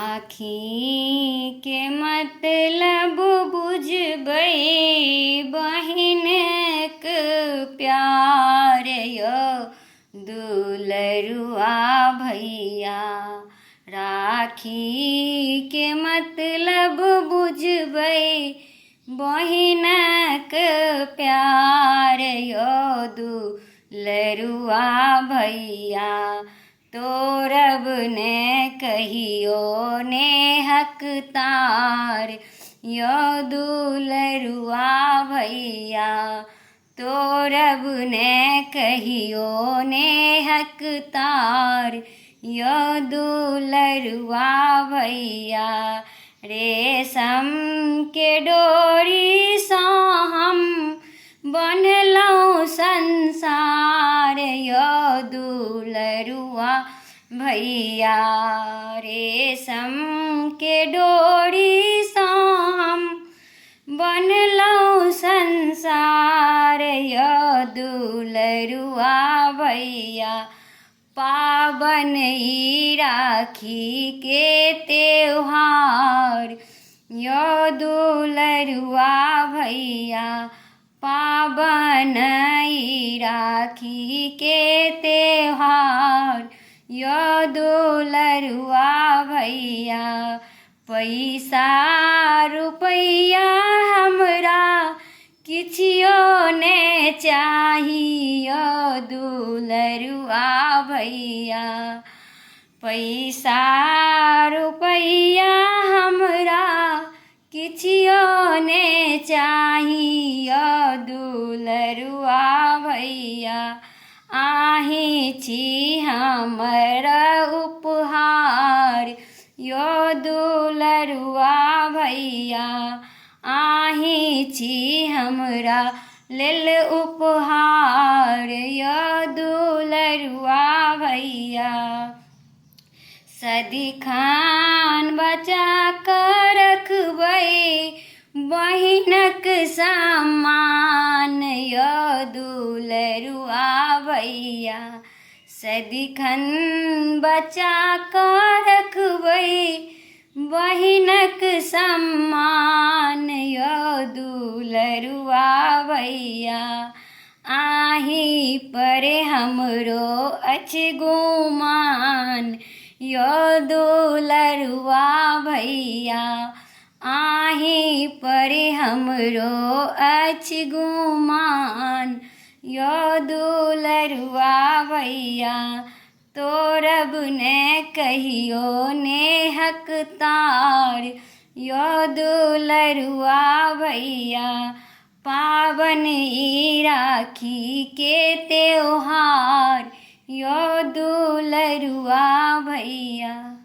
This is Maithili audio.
राखी के मतलब बुझबै बहिनक प्यार यो दुलरुआ भैया। राखी के मतलब बुझबै बहिनक प्यार यो दुलरुआ भैया। तोरब ने कहियो नेहक तार यो दुलरुआ भैया। तोरब ने कहियो नेहक तार यो दुलरुआ भैया। रेशम के डोरी सँ हम बनलहुँ संसार यो दुलरुआ भैया। रेशम के डोरी सँ हम बनलहुँ संसार यो दुलरुआ भैया। पाबन ई राखी के त्योहार यो दुलरुआ भैया। पाबन ई राखी के त्योहार यो दुलरुआ भैया। पैसा रुपैया हमरा किछियो ने चाही यो दुलरुआ भैया। पैसा रुपैया हमरा किछियो ने चाही यो दुलरुआ भैया। अहीं छी हमर उपहार यो दुलरुआ भैया। अहीं छी हमरा लेल उपहार यो दुलरुआ भैया। सदिखन बचा कऽ रखबै बहिनक सम्मान यो दुलरुआ भैया। सदिखन बचा कऽ रखबै बहिनक सम्मान यो दुलरुआ भैया। अहीं पर हमरो अछि गुमान यो दुलरुआ भैया। अहीं पर हमरो अछि गुमान यो दुलरुआ भैया। तोरब ने कहियो नेहक तार यो दुलरुआ भैया। पाबन ई राखी के त्योहार यो दुलरुआ भैया।